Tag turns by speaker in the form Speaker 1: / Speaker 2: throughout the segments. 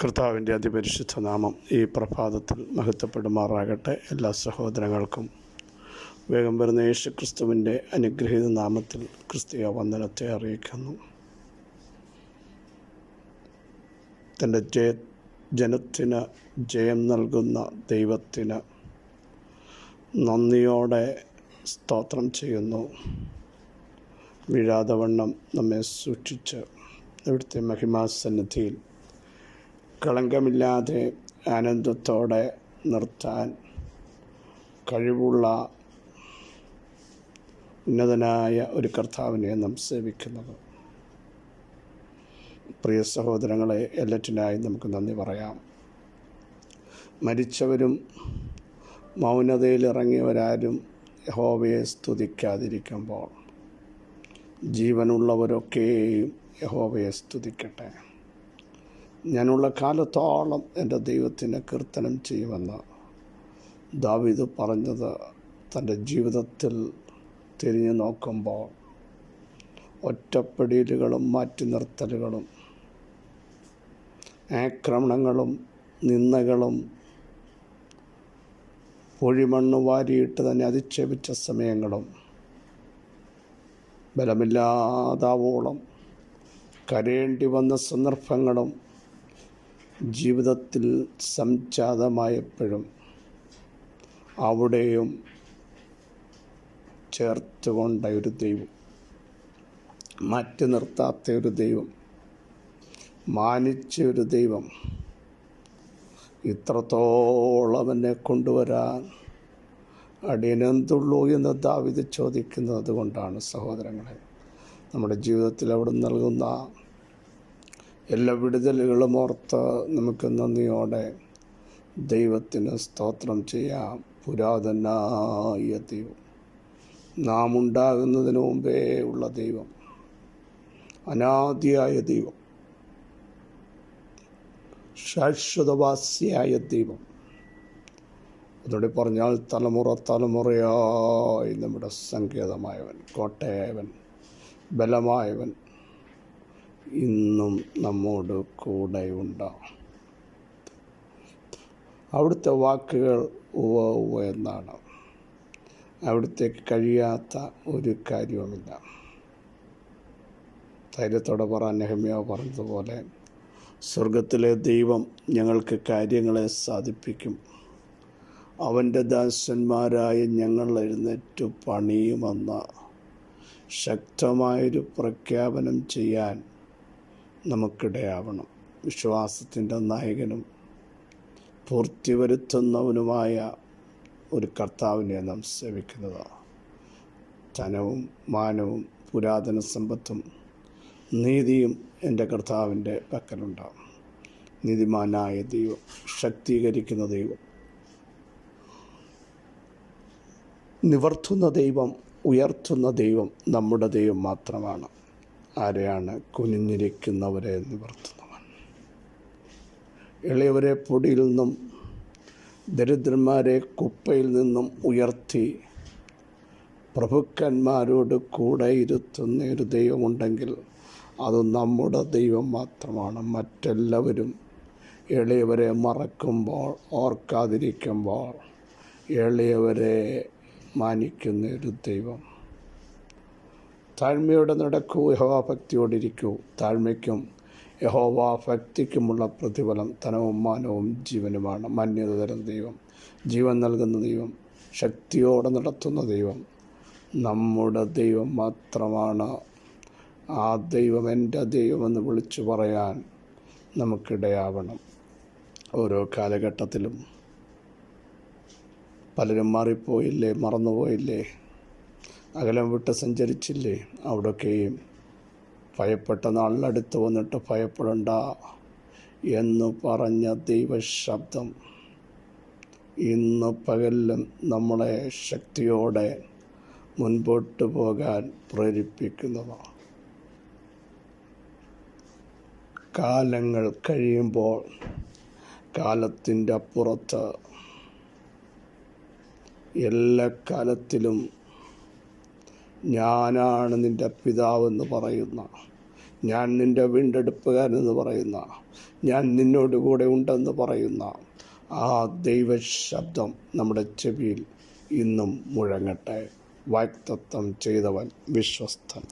Speaker 1: കർത്താവിൻ്റെ അതിപരിശുദ്ധ നാമം ഈ പ്രഭാതത്തിൽ മഹത്വപ്പെടുമാറാകട്ടെ. എല്ലാ സഹോദരങ്ങൾക്കും വേഗം വരുന്ന യേശുക്രിസ്തുവിൻ്റെ അനുഗ്രഹീത നാമത്തിൽ ക്രിസ്തീയ വന്ദനത്തെ അറിയിക്കുന്നു. തൻ്റെ ജനത്തിന് ജയം നൽകുന്ന ദൈവത്തിന് നന്ദിയോടെ സ്തോത്രം ചെയ്യുന്നു. വീഴാതെ വണ്ണം നമ്മെ സൂക്ഷിച്ച് ഇവിടുത്തെ മഹിമാസന്നിധിയിൽ കളങ്കമില്ലാതെ ആനന്ദത്തോടെ നിർത്താൻ കഴിവുള്ള ഉന്നതനായ ഒരു കർത്താവിനെ നാം സേവിക്കുന്നത്. പ്രിയ സഹോദരങ്ങളെ, എല്ലാറ്റിനായി നമുക്ക് നന്ദി പറയാം. മരിച്ചവരും മൗനതയിലിറങ്ങിയവരാരും യഹോവയെ സ്തുതിക്കാതിരിക്കുമ്പോൾ ജീവനുള്ളവരൊക്കെയും യഹോവയെ സ്തുതിക്കട്ടെ. ഞാനുള്ള കാലത്തോളം എൻ്റെ ദൈവത്തിന് കീർത്തനം ചെയ്യുമെന്ന് ദാവീദ് പറഞ്ഞത് തൻ്റെ ജീവിതത്തിൽ തിരിഞ്ഞു നോക്കുമ്പോൾ ഒറ്റപ്പെടലുകളും മാറ്റി നിർത്തലുകളും ആക്രമണങ്ങളും നിന്ദകളും പൊഴിമണ്ണ് വാരിയിട്ട് തന്നെ അധിക്ഷേപിച്ച സമയങ്ങളും ബലമില്ലാതാവോളം കരയേണ്ടി വന്ന സന്ദർഭങ്ങളും ജീവിതത്തിൽ സംജാതമായപ്പോഴും അവിടെയും ചേർത്തുകൊണ്ട ഒരു ദൈവം, മാറ്റി നിർത്താത്ത ഒരു ദൈവം, മാനിച്ച ഒരു ദൈവം, ഇത്രത്തോളം എന്നെ കൊണ്ടുവരാൻ അടിയനെന്തുള്ളൂ എന്ന് ദാവീദ് ചോദിക്കുന്നത് കൊണ്ടാണ്. സഹോദരങ്ങളെ, നമ്മുടെ ജീവിതത്തിൽ അവിടെ നൽകുന്ന എല്ലാ വിടുതലുകളും ഓർത്ത് നമുക്ക് നന്ദിയോടെ ദൈവത്തിന് സ്തോത്രം ചെയ്യാം. പുരാതനായ ദൈവം, നാം ഉണ്ടാകുന്നതിന് മുമ്പേ ഉള്ള ദൈവം, അനാദിയായ ദൈവം, ശാശ്വതവാസിയായ ദൈവം, അതോടെ പറഞ്ഞാൽ തലമുറ തലമുറയായി നമ്മുടെ സങ്കേതമായവൻ, കോട്ടയവൻ, ബലമായവൻ ഇന്നും നമ്മോട് കൂടെയുണ്ടാവും. അവിടുത്തെ വാക്കുകൾ ഉവ്വ ഉവ്വ എന്നാണ്. അവിടുത്തേക്ക് കഴിയാത്ത ഒരു കാര്യവുമില്ല. ധൈര്യത്തോടെ പറ, നെഹമ്യാവ് പറഞ്ഞതുപോലെ, സ്വർഗത്തിലെ ദൈവം ഞങ്ങൾക്ക് കാര്യങ്ങളെ സാധിപ്പിക്കും. അവൻ്റെ ദാസന്മാരായ ഞങ്ങൾ എഴുന്നേറ്റ് പണിയുമെന്ന ശക്തമായൊരു പ്രഖ്യാപനം ചെയ്യാൻ നമുക്കിടയാവണം. വിശ്വാസത്തിൻ്റെ നായകനും പൂർത്തി വരുത്തുന്നവനുമായ ഒരു കർത്താവിനെ നാം സേവിക്കുന്നതാണ്. ധനവും മാനവും പുരാതന സമ്പത്തും നീതിയും എൻ്റെ കർത്താവിൻ്റെ പക്കലുണ്ടാവും. നീതിമാനായ ദൈവം, ശക്തീകരിക്കുന്ന ദൈവം, നിവർത്തുന്ന ദൈവം, ഉയർത്തുന്ന ദൈവം നമ്മുടെ ദൈവം മാത്രമാണ്. ആരെയാണ്? കുനിഞ്ഞിരിക്കുന്നവരെ നിവർത്തുന്നവൻ, എളിയവരെ പൊടിയിൽ നിന്നും ദരിദ്രന്മാരെ കുപ്പയിൽ നിന്നും ഉയർത്തി പ്രഭുക്കന്മാരോട് കൂടെ ഇരുത്തുന്ന ഒരു ദൈവമുണ്ടെങ്കിൽ അത് നമ്മുടെ ദൈവം മാത്രമാണ്. മറ്റെല്ലാവരും എളിയവരെ മറക്കുമ്പോൾ, ഓർക്കാതിരിക്കുമ്പോൾ എളിയവരെ മാനിക്കുന്ന ഒരു ദൈവം. താഴ്മയോടെ നടക്കൂ, യഹോവാഭക്തിയോടിരിക്കൂ. താഴ്മയ്ക്കും യഹോവാഭക്തിക്കുമുള്ള പ്രതിഫലം ധനവും മാനവും ജീവനുമാണ്. മാന്യത തരുന്ന ദൈവം, ജീവൻ നൽകുന്ന ദൈവം, ശക്തിയോടെ നടത്തുന്ന ദൈവം നമ്മുടെ ദൈവം മാത്രമാണ്. ആ ദൈവം എൻ്റെ ദൈവമെന്ന് വിളിച്ചു പറയാൻ നമുക്കിടയാവണം. ഓരോ കാലഘട്ടത്തിലും പലരും മാറിപ്പോയില്ലേ, മറന്നുപോയില്ലേ, അകലം വിട്ട് സഞ്ചരിച്ചില്ലേ? അവിടെയൊക്കെയും ഭയപ്പെട്ട നാളിനടുത്ത് വന്നിട്ട് ഭയപ്പെടണ്ട എന്ന് പറഞ്ഞ ദൈവശബ്ദം ഇന്ന് പകലിലും നമ്മളെ ശക്തിയോടെ മുൻപോട്ട് പോകാൻ പ്രേരിപ്പിക്കുന്നതാണ്. കാലങ്ങൾ കഴിയുമ്പോൾ കാലത്തിൻ്റെ അപ്പുറത്ത് എല്ലാ കാലത്തിലും ഞാനാണ് നിൻ്റെ പിതാവെന്ന് പറയുന്ന ഞാൻ നിൻ്റെ വീണ്ടെടുപ്പുകാരെന്ന് പറയുന്ന, ഞാൻ നിന്നോട് കൂടെ ഉണ്ടെന്ന് പറയുന്ന ആ ദൈവശബ്ദം നമ്മുടെ ചെവിയിൽ ഇന്നും മുഴങ്ങട്ടെ. വാഗ്ദത്തം ചെയ്തവൻ വിശ്വസ്തൻ.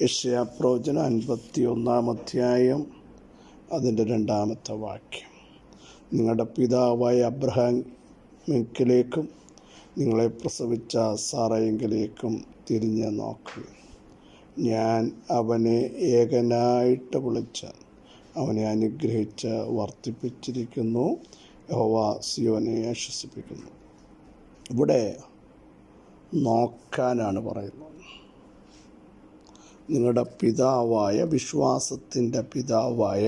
Speaker 1: യെശയ്യാപ്രവചനം 51 അധ്യായം അതിൻ്റെ 2 വാക്യം. നിങ്ങളുടെ പിതാവായ അബ്രഹാമിലേക്കും നിങ്ങളെ പ്രസവിച്ച സാറയെങ്കിലേക്കും തിരിഞ്ഞ് നോക്കുക. ഞാൻ അവനെ ഏകനായിട്ട് വിളിച്ച് അവനെ അനുഗ്രഹിച്ച് വർദ്ധിപ്പിച്ചിരിക്കുന്നു. യഹോവ സിയോനെ ആശ്വസിപ്പിക്കുന്നു. ഇവിടെ നോക്കാനാണ് പറയുന്നത്. നിങ്ങളുടെ പിതാവായ, വിശ്വാസത്തിൻ്റെ പിതാവായ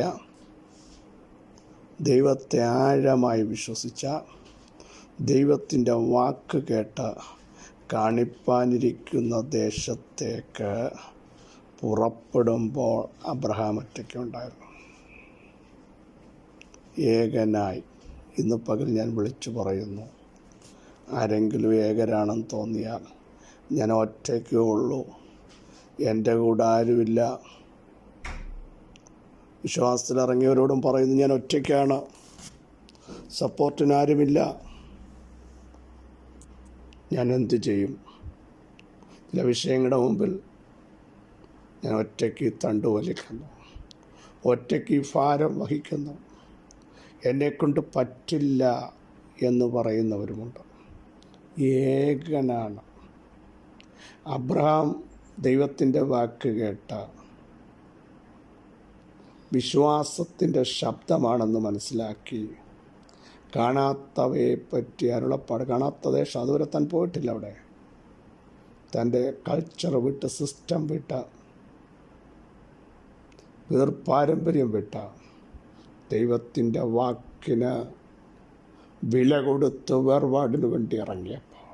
Speaker 1: ദൈവത്തെ ആഴമായി വിശ്വസിച്ച, ദൈവത്തിൻ്റെ വാക്ക് കേട്ട് കാണിപ്പാനിരിക്കുന്ന ദേശത്തേക്ക് പുറപ്പെടുമ്പോൾ അബ്രഹാം ഒറ്റയ്ക്കുണ്ടായിരുന്നു, ഏകനായി. ഇന്ന് പകൽ ഞാൻ വിളിച്ചു പറയുന്നു, ആരെങ്കിലും ഏകരാണെന്ന് തോന്നിയാൽ, ഞാൻ ഒറ്റയ്ക്കേ ഉള്ളൂ, എൻ്റെ കൂടെ ആരുമില്ല. വിശ്വാസത്തിലിറങ്ങിയവരോടും പറയുന്നു, ഞാൻ ഒറ്റയ്ക്കാണ്, സപ്പോർട്ടിനാരുമില്ല, ഞാൻ എന്ത് ചെയ്യും? ചില വിഷയങ്ങളുടെ മുമ്പിൽ ഞാൻ ഒറ്റയ്ക്ക് തണ്ടു വലിക്കുന്നു, ഒറ്റയ്ക്ക് ഭാരം വഹിക്കുന്നു, എന്നെക്കൊണ്ട് പറ്റില്ല എന്ന് പറയുന്നവരുമുണ്ട്. ഏകനാണ്. അബ്രഹാം ദൈവത്തിൻ്റെ വാക്ക് കേട്ട വിശ്വാസത്തിൻ്റെ ശബ്ദമാണെന്ന് മനസ്സിലാക്കി, കാണാത്തവയെ പറ്റി അരുളപ്പാട്, കാണാത്ത ദേശം, അതുവരെ താൻ പോയിട്ടില്ല. അവിടെ തൻ്റെ കൾച്ചർ വിട്ട്, സിസ്റ്റം വിട്ട, പാരമ്പര്യം വിട്ട ദൈവത്തിൻ്റെ വാക്കിന് വില കൊടുത്ത് വേർപാടിന് വേണ്ടി ഇറങ്ങിയപ്പോൾ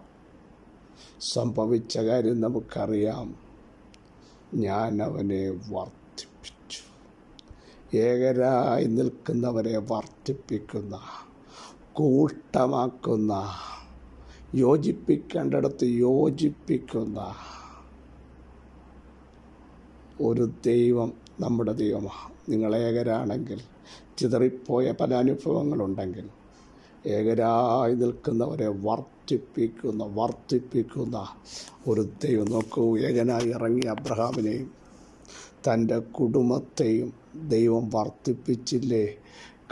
Speaker 1: സംഭവിച്ച കാര്യം നമുക്കറിയാം. ഞാൻ അവനെ വർദ്ധിപ്പിച്ചു. ഏകരായി നിൽക്കുന്നവരെ വർദ്ധിപ്പിക്കുന്ന, കൂട്ടമാക്കുന്ന, യോജിപ്പിക്കേണ്ടിടത്ത് യോജിപ്പിക്കുന്ന ഒരു ദൈവം നമ്മുടെ ദൈവമാണ്. നിങ്ങൾ ഏകരാണെങ്കിൽ, ചിതറിപ്പോയ പല അനുഭവങ്ങളുണ്ടെങ്കിൽ, ഏകരായി നിൽക്കുന്നവരെ വർദ്ധിപ്പിക്കുന്ന ഒരു ദൈവം. നോക്കൂ, ഏകനായി ഇറങ്ങിയ അബ്രഹാമിനെയും തൻ്റെ കുടുംബത്തെയും ദൈവം വർദ്ധിപ്പിച്ചില്ലേ?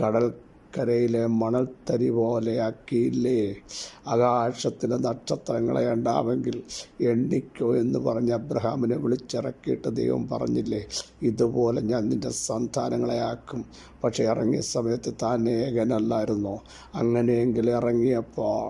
Speaker 1: കടൽക്കരയിലെ മണൽത്തരി പോലെയാക്കിയില്ലേ? ആകാശത്തിലെ നക്ഷത്രങ്ങളെ ഉണ്ടാവെങ്കിൽ എണ്ണിക്കോ എന്ന് പറഞ്ഞ് അബ്രഹാമിനെ വിളിച്ചിറക്കിയിട്ട് ദൈവം പറഞ്ഞില്ലേ, ഇതുപോലെ ഞാൻ നിൻ്റെ സന്താനങ്ങളെ ആക്കും. പക്ഷേ ഇറങ്ങിയ സമയത്ത് താൻ ഏകനല്ലായിരുന്നോ? അങ്ങനെയെങ്കിൽ ഇറങ്ങിയപ്പോൾ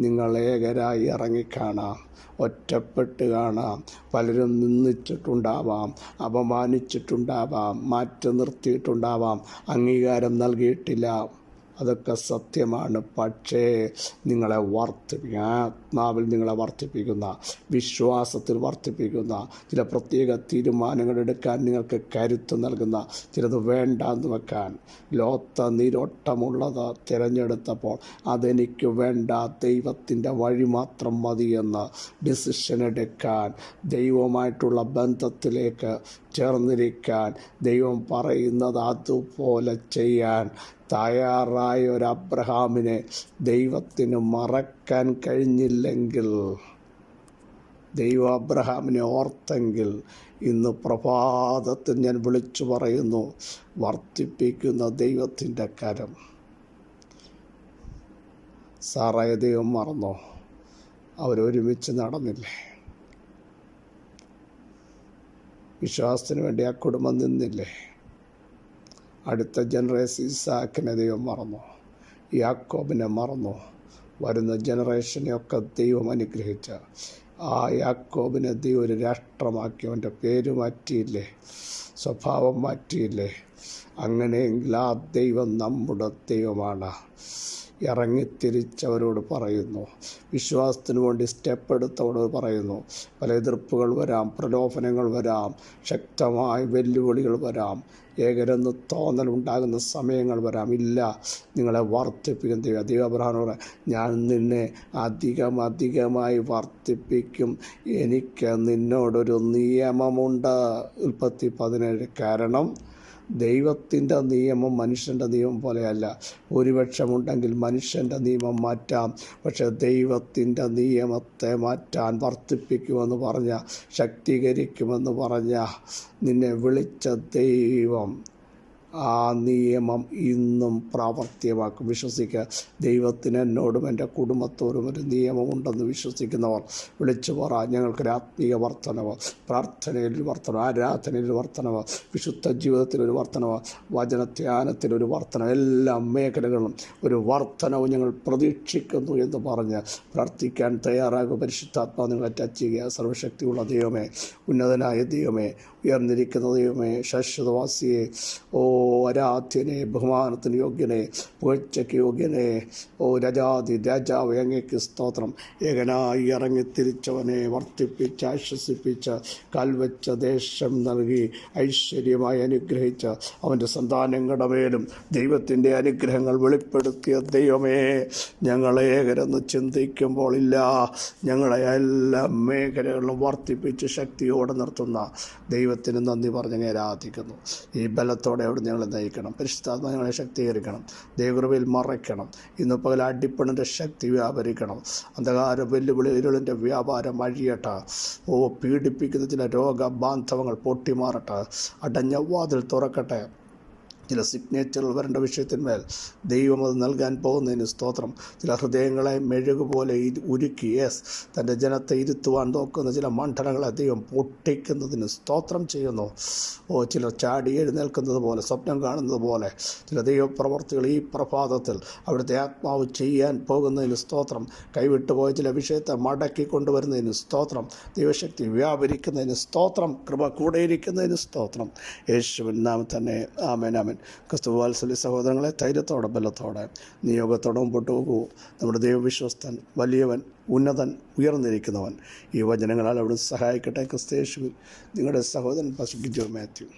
Speaker 1: നിങ്ങൾ ഏകരായി ഇറങ്ങിക്കാണാം, ഒറ്റപ്പെട്ട് കാണാം. പലരും നിന്ദിച്ചിട്ടുണ്ടാവാം, അപമാനിച്ചിട്ടുണ്ടാവാം, മാറ്റി നിർത്തിയിട്ടുണ്ടാവാം, അംഗീകാരം നൽകിയിട്ടില്ല. അതൊക്കെ സത്യമാണ്. പക്ഷേ നിങ്ങളെ ആത്മാവിൽ നിങ്ങളെ വർദ്ധിപ്പിക്കുന്ന, വിശ്വാസത്തിൽ വർദ്ധിപ്പിക്കുന്ന, ചില പ്രത്യേക തീരുമാനങ്ങൾ എടുക്കാൻ നിങ്ങൾക്ക് കരുത്ത് നൽകുന്ന, ചിലത് വേണ്ടാന്ന് വെക്കാൻ, ലോത്ത നീരോട്ടമുള്ളത് തിരഞ്ഞെടുത്തപ്പോൾ അതെനിക്ക് വേണ്ട, ദൈവത്തിൻ്റെ വഴി മാത്രം മതിയെന്ന് ഡിസിഷൻ എടുക്കാൻ, ദൈവവുമായിട്ടുള്ള ബന്ധത്തിലേക്ക് ചേർന്നിരിക്കാൻ, ദൈവം പറയുന്നത് അതുപോലെ ചെയ്യാൻ തയ്യാറായ ഒരു അബ്രഹാമിനെ ദൈവത്തിന് മറക്കാൻ കഴിഞ്ഞില്ലെങ്കിൽ, ദൈവം അബ്രഹാമിനെ ഓർത്തെങ്കിൽ, ഇന്ന് പ്രഭാതത്തിൽ ഞാൻ വിളിച്ചു പറയുന്നു, വർദ്ധിപ്പിക്കുന്ന ദൈവത്തിൻ്റെ കരം. സാറായ ദൈവം മറന്നോ? അവരൊരുമിച്ച് നടന്നില്ലേ? വിശ്വാസത്തിന് വേണ്ടി ആ കുടുംബം നിന്നില്ലേ? അടുത്ത ജനറേഷൻ ഇസാക്കിനെ ദൈവം മറന്നു, യാക്കോബിനെ മറന്നു. വരുന്ന ജനറേഷനെയൊക്കെ ദൈവം അനുഗ്രഹിച്ച ആ യാക്കോബിനെ ദൈവം ഒരു രാഷ്ട്രമാക്കി. അവൻ്റെ പേര് മാറ്റിയില്ലേ? സ്വഭാവം മാറ്റിയില്ലേ? അങ്ങനെയെങ്കിൽ ആ ദൈവം നമ്മുടെ ദൈവമാണ്. ഇറങ്ങിത്തിരിച്ചവരോട് പറയുന്നു. വിശ്വാസത്തിന് വേണ്ടി സ്റ്റെപ്പ് എടുത്തവരോട് പറയുന്നു. പല എതിർപ്പുകൾ വരാം, പ്രലോഭനങ്ങൾ വരാം, ശക്തമായ വെല്ലുവിളികൾ വരാം, ഏകരെന്ന് തോന്നലുണ്ടാകുന്ന സമയങ്ങൾ വരാം. ഇല്ല, നിങ്ങളെ വർദ്ധിപ്പിക്കും ദൈവം. അബ്രഹാമിനോട് ഞാൻ നിന്നെ അധികമായി വർദ്ധിപ്പിക്കും, എനിക്ക് നിന്നോടൊരു നിയമമുണ്ട്. ഉൽപ്പത്തി 17. കാരണം ദൈവത്തിൻ്റെ നിയമം മനുഷ്യൻ്റെ നിയമം പോലെയല്ല. ഭൂരിപക്ഷമുണ്ടെങ്കിൽ മനുഷ്യൻ്റെ നിയമം മാറ്റാം, പക്ഷേ ദൈവത്തിൻ്റെ നിയമത്തെ മാറ്റാൻ വർദ്ധിപ്പിക്കുമെന്ന് പറഞ്ഞ, ശക്തീകരിക്കുമെന്ന് പറഞ്ഞ നിന്നെ വിളിച്ച ദൈവം ആ നിയമം ഇന്നും പ്രാവർത്തികമാക്കും. വിശ്വസിക്കുക. ദൈവത്തിന് എന്നോടും എൻ്റെ കുടുംബത്തോടും ഒരു നിയമമുണ്ടെന്ന് വിശ്വസിക്കുന്നവർ വിളിച്ചു പറ. ഞങ്ങൾക്കൊരു ആത്മീയ വർധനവ്, പ്രാർത്ഥനയിൽ വർധനവ്, ആരാധനയിൽ വർധനവ്, വിശുദ്ധ ജീവിതത്തിലൊരു വർധനവ്, വചനധ്യാനത്തിലൊരു വർധനവ്, എല്ലാ മേഖലകളിലും ഒരു വർധനവ് ഞങ്ങൾ പ്രതീക്ഷിക്കുന്നു എന്ന് പറഞ്ഞ് പ്രാർത്ഥിക്കാൻ തയ്യാറാകും. പരിശുദ്ധാത്മാവ് നിങ്ങളെ ടച്ച് ചെയ്യുക. സർവശക്തിയുള്ള ദൈവമേ, ഉന്നതനായ ദൈവമേ, ഉയർന്നിരിക്കുന്ന ദൈവമേ, ശാശ്വതവാസിയെ, ആരാധ്യനെ, ബഹുമാനത്തിന് യോഗ്യനെ, പുകഴ്ചയ്ക്ക് യോഗ്യനെ, രാജാവ്, അങ്ങേക്ക് സ്തോത്രം. ഏകനായി ഇറങ്ങിത്തിരിച്ചവനെ വർദ്ധിപ്പിച്ച് ആശ്വസിപ്പിച്ച് കാൽവച്ച ദേശം നൽകി ഐശ്വര്യമായി അനുഗ്രഹിച്ച് അവൻ്റെ സന്താനങ്ങളുടെ മേലും ദൈവത്തിൻ്റെ അനുഗ്രഹങ്ങൾ വെളിപ്പെടുത്തിയ ദൈവമേ, ഞങ്ങളെ ഏകരെന്ന് ചിന്തിക്കുമ്പോൾ ഇല്ല, ഞങ്ങളെ എല്ലാ മേഖലകളിലും വർദ്ധിപ്പിച്ച് ശക്തിയോടെ നിർത്തുന്ന ദൈവത്തിന് നന്ദി പറഞ്ഞ് ആരാധിക്കുന്നു. ഈ ബലത്തോടെ അവിടെ ഞങ്ങളെ നയിക്കണം. പരിശുദ്ധാത്മാ ഞങ്ങളെ ശക്തീകരിക്കണം. ദൈവകൃപയിൽ മറയ്ക്കണം. ഇന്ന് പകൽ അടിപ്പണിൻ്റെ ശക്തി വ്യാപരിക്കണം. അന്ധകാര വെല്ലുവിളി ഇരുളിൻ്റെ വ്യാപാരം അഴിയട്ടെ. പീഡിപ്പിക്കുന്ന ചില രോഗബാന്ധവങ്ങൾ പൊട്ടിമാറട്ടെ. അടഞ്ഞ വാതിൽ തുറക്കട്ടെ. ചില സിഗ്നേച്ചറുകൾ വരേണ്ട വിഷയത്തിന്മേൽ ദൈവം അത് നൽകാൻ പോകുന്നതിന് സ്തോത്രം. ചില ഹൃദയങ്ങളെ മെഴുകുപോലെ ഉരുക്കി തൻ്റെ ജനത്തെ ഇരുത്തുവാൻ നോക്കുന്ന ചില മണ്ഡലങ്ങളെ ദൈവം പൊട്ടിക്കുന്നതിന് സ്തോത്രം ചെയ്യുന്നു. ചിലർ ചാടി എഴുന്നേൽക്കുന്നത് പോലെ, സ്വപ്നം കാണുന്നത് പോലെ ചില ദൈവപ്രവർത്തികൾ ഈ പ്രഭാതത്തിൽ അവിടുത്തെ ആത്മാവ് ചെയ്യാൻ പോകുന്നതിന് സ്തോത്രം. കൈവിട്ടുപോയ ചില വിഷയത്തെ മടക്കി കൊണ്ടുവരുന്നതിന് സ്തോത്രം. ദൈവശക്തി വ്യാപരിക്കുന്നതിന് സ്തോത്രം. കൃപ കൂടെയിരിക്കുന്നതിന് സ്തോത്രം. യേശുവിൻ നാമത്തിൽ തന്നെ ആമേൻ. ആമേൻ. ക്രിസ്തുവാത്സല്യ സഹോദരങ്ങളെ, ധൈര്യത്തോടെ ബലത്തോടെ നിയോഗത്തോടെ മുമ്പോട്ട് പോകൂ. നമ്മുടെ ദൈവവിശ്വസ്തൻ, വലിയവൻ, ഉന്നതൻ, ഉയർന്നിരിക്കുന്നവൻ ഈ വചനങ്ങളാൽ അവിടെ സഹായിക്കട്ടെ. ക്രിസ്തയേശുവിൽ നിങ്ങളുടെ സഹോദരൻ പാസ്റ്റർ ഗിജോ മാത്യു.